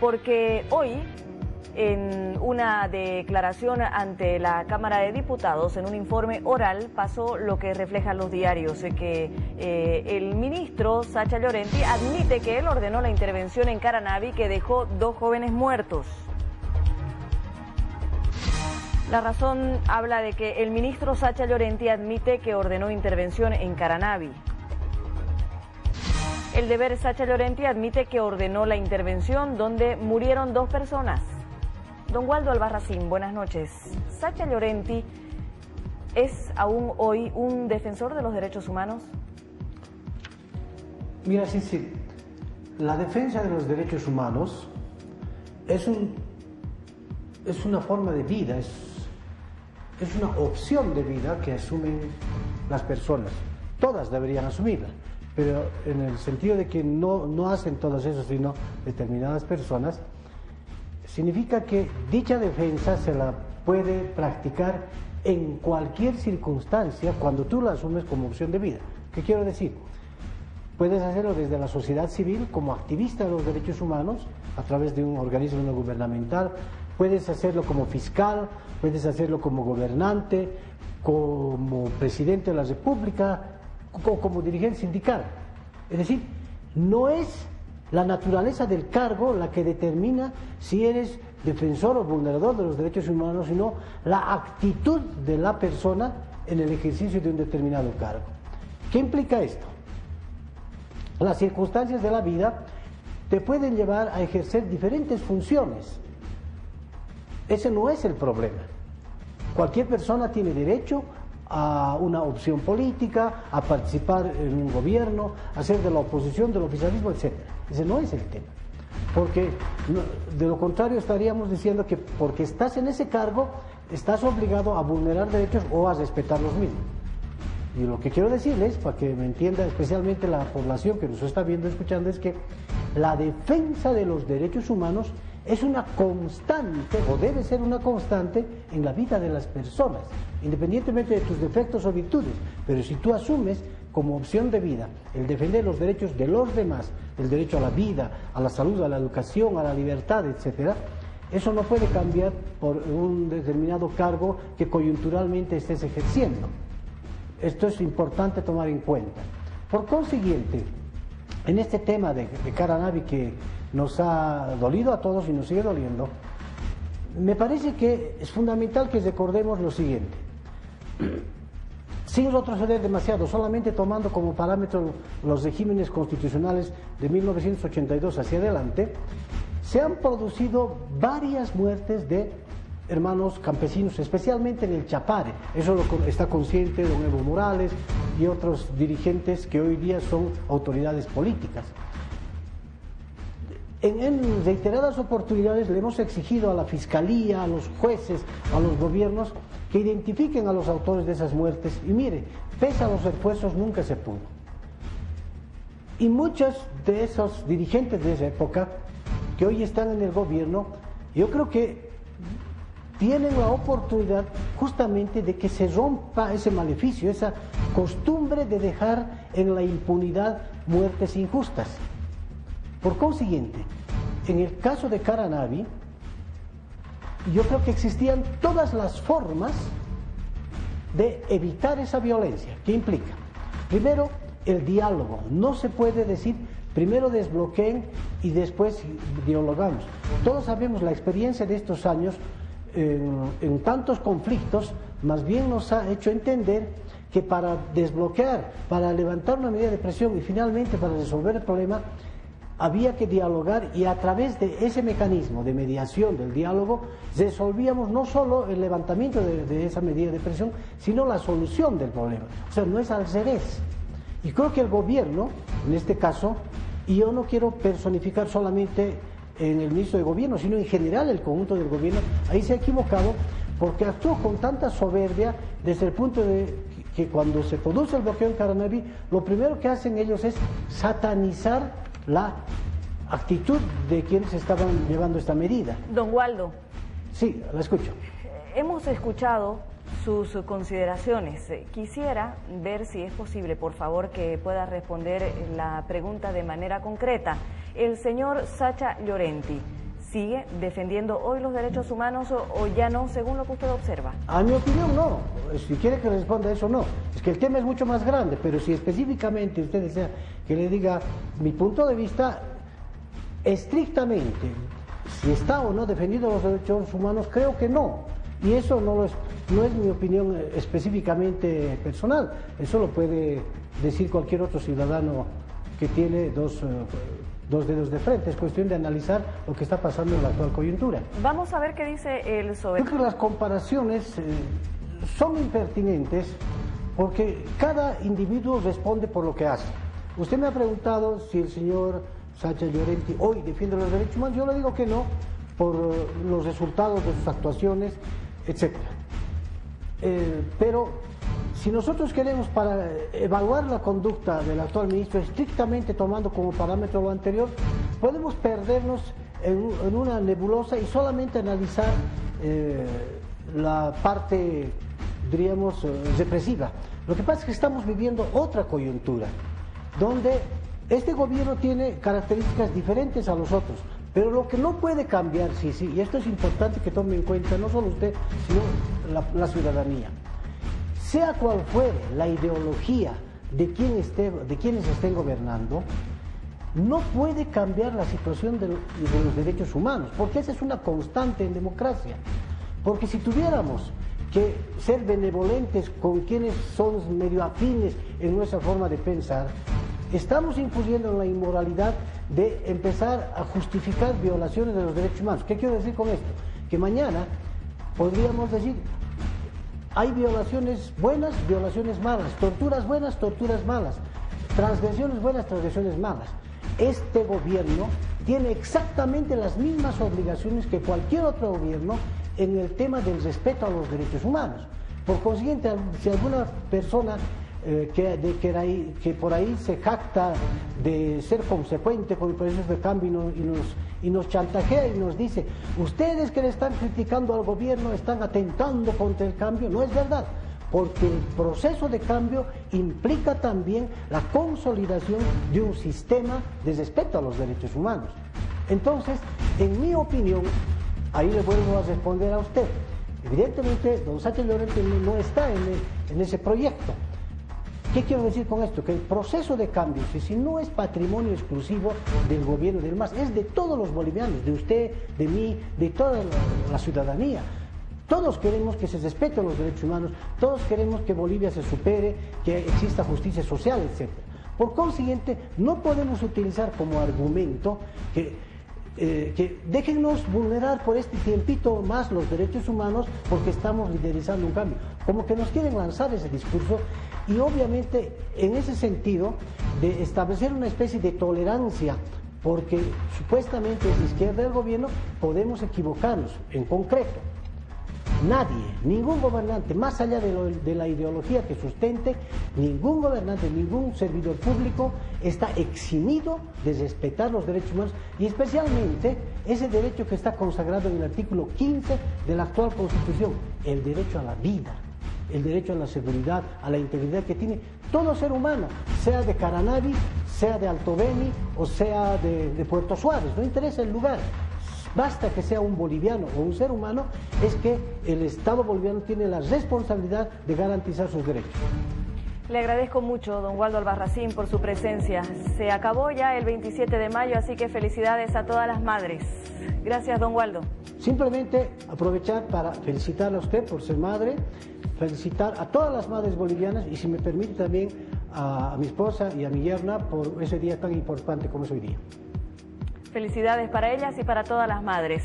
porque hoy, en una declaración ante la Cámara de Diputados, en un informe oral, pasó lo que reflejan los diarios, que el ministro Sacha Llorenti admite que él ordenó la intervención en Caranavi que dejó 2 jóvenes muertos. La Razón habla de que el ministro Sacha Llorenti admite que ordenó intervención en Caranavi. El Deber, Sacha Llorenti admite que ordenó la intervención donde murieron 2 personas. Don Waldo Albarracín, buenas noches. ¿Sacha Llorenti es aún hoy un defensor de los derechos humanos? Mira, sí. La defensa de los derechos humanos es una forma de vida, es una opción de vida que asumen las personas. Todas deberían asumirla, pero en el sentido de que no hacen todos eso, sino determinadas personas, significa que dicha defensa se la puede practicar en cualquier circunstancia cuando tú la asumes como opción de vida. ¿Qué quiero decir? Puedes hacerlo desde la sociedad civil como activista de los derechos humanos a través de un organismo no gubernamental, puedes hacerlo como fiscal, puedes hacerlo como gobernante, como presidente de la República o como dirigente sindical. Es decir, no es la naturaleza del cargo la que determina si eres defensor o vulnerador de los derechos humanos, sino la actitud de la persona en el ejercicio de un determinado cargo. ¿Qué implica esto? Las circunstancias de la vida te pueden llevar a ejercer diferentes funciones. Ese no es el problema. Cualquier persona tiene derecho a una opción política, a participar en un gobierno, a ser de la oposición, del oficialismo, etc. Ese no es el tema. Porque de lo contrario estaríamos diciendo que porque estás en ese cargo, estás obligado a vulnerar derechos o a respetar los mismos. Y lo que quiero decirles, para que me entienda especialmente la población que nos está viendo y escuchando, es que la defensa de los derechos humanos es una constante, o debe ser una constante, en la vida de las personas, independientemente de tus defectos o virtudes. Pero si tú asumes como opción de vida el defender los derechos de los demás, el derecho a la vida, a la salud, a la educación, a la libertad, etc., eso no puede cambiar por un determinado cargo que coyunturalmente estés ejerciendo. Esto es importante tomar en cuenta. Por consiguiente, en este tema de Caranavi que nos ha dolido a todos y nos sigue doliendo, me parece que es fundamental que recordemos lo siguiente. Sin retroceder demasiado, solamente tomando como parámetro los regímenes constitucionales de 1982 hacia adelante, se han producido varias muertes de hermanos campesinos, especialmente en el Chapare. Eso está consciente don Evo Morales y otros dirigentes que hoy día son autoridades políticas. En reiteradas oportunidades le hemos exigido a la Fiscalía, a los jueces, a los gobiernos que identifiquen a los autores de esas muertes y mire, pese a los esfuerzos nunca se pudo. Y muchos de esos dirigentes de esa época que hoy están en el gobierno, yo creo que tienen la oportunidad justamente de que se rompa ese maleficio, esa costumbre de dejar en la impunidad muertes injustas. Por consiguiente, en el caso de Caranavi, yo creo que existían todas las formas de evitar esa violencia. ¿Qué implica? Primero, el diálogo. No se puede decir primero desbloqueen y después dialogamos. Todos sabemos la experiencia de estos años en tantos conflictos, más bien nos ha hecho entender que para desbloquear, para levantar una medida de presión y finalmente para resolver el problema, había que dialogar y a través de ese mecanismo de mediación del diálogo resolvíamos no solo el levantamiento de esa medida de presión, sino la solución del problema. O sea, no es al revés. Y creo que el gobierno, en este caso, y yo no quiero personificar solamente en el ministro de gobierno, sino en general el conjunto del gobierno, ahí se ha equivocado porque actuó con tanta soberbia desde el punto de que cuando se produce el bloqueo en Caranavi, lo primero que hacen ellos es satanizar la actitud de quienes estaban llevando esta medida. Don Waldo. Sí, la escucho. Hemos escuchado sus consideraciones. Quisiera ver si es posible, por favor, que pueda responder la pregunta de manera concreta. El señor Sacha Llorenti ¿sigue defendiendo hoy los derechos humanos o ya no, según lo que usted observa? A mi opinión, no. Si quiere que responda a eso, no. Es que el tema es mucho más grande, pero si específicamente usted desea que le diga mi punto de vista, estrictamente, si está o no defendiendo los derechos humanos, creo que no. Y eso no es mi opinión específicamente personal. Eso lo puede decir cualquier otro ciudadano que tiene dos dedos de frente. Es cuestión de analizar lo que está pasando en la actual coyuntura. Vamos a ver qué dice él sobre... Yo creo que las comparaciones son impertinentes porque cada individuo responde por lo que hace. Usted me ha preguntado si el señor Sacha Llorenti hoy defiende los derechos humanos. Yo le digo que no, por los resultados de sus actuaciones, etc. Pero si nosotros queremos para evaluar la conducta del actual ministro estrictamente tomando como parámetro lo anterior, podemos perdernos en una nebulosa y solamente analizar la parte, diríamos, represiva. Lo que pasa es que estamos viviendo otra coyuntura, donde este gobierno tiene características diferentes a los otros, pero lo que no puede cambiar, sí, y esto es importante que tome en cuenta no solo usted, sino la ciudadanía. Sea cual fuere la ideología de quienes estén gobernando, no puede cambiar la situación de los derechos humanos, porque esa es una constante en democracia. Porque si tuviéramos que ser benevolentes con quienes son medio afines en nuestra forma de pensar, estamos incurriendo en la inmoralidad de empezar a justificar violaciones de los derechos humanos. ¿Qué quiero decir con esto? Que mañana podríamos decir, hay violaciones buenas, violaciones malas, torturas buenas, torturas malas, transgresiones buenas, transgresiones malas. Este gobierno tiene exactamente las mismas obligaciones que cualquier otro gobierno en el tema del respeto a los derechos humanos. Por consiguiente, si alguna persona que por ahí se jacta de ser consecuente con el proceso de cambio y nos chantajea y nos dice, ustedes que le están criticando al gobierno están atentando contra el cambio, no es verdad, porque el proceso de cambio implica también la consolidación de un sistema de respeto a los derechos humanos. Entonces, en mi opinión, ahí le vuelvo a responder a usted, evidentemente don Sacha Llorenti no está en ese proyecto. ¿Qué quiero decir con esto? Que el proceso de cambio, si no es patrimonio exclusivo del gobierno del MAS, es de todos los bolivianos, de usted, de mí, de toda la ciudadanía. Todos queremos que se respeten los derechos humanos, todos queremos que Bolivia se supere, que exista justicia social, etc. Por consiguiente, no podemos utilizar como argumento que déjennos vulnerar por este tiempito más los derechos humanos porque estamos liderizando un cambio. Como que nos quieren lanzar ese discurso y obviamente en ese sentido de establecer una especie de tolerancia porque supuestamente es de izquierda del gobierno, podemos equivocarnos. En concreto, nadie, ningún gobernante, más allá de la ideología que sustente, ningún gobernante, ningún servidor público está eximido de respetar los derechos humanos y especialmente ese derecho que está consagrado en el artículo 15 de la actual Constitución, el derecho a la vida, el derecho a la seguridad, a la integridad que tiene todo ser humano, sea de Caranavi, sea de Alto Beni o sea de Puerto Suárez, no interesa el lugar. Basta que sea un boliviano o un ser humano, es que el Estado boliviano tiene la responsabilidad de garantizar sus derechos. Le agradezco mucho, don Waldo Albarracín, por su presencia. Se acabó ya el 27 de mayo, así que felicidades a todas las madres. Gracias, don Waldo. Simplemente aprovechar para felicitarla a usted por ser madre, felicitar a todas las madres bolivianas y, si me permite, también a mi esposa y a mi yerna por ese día tan importante como es hoy día. Felicidades para ellas y para todas las madres.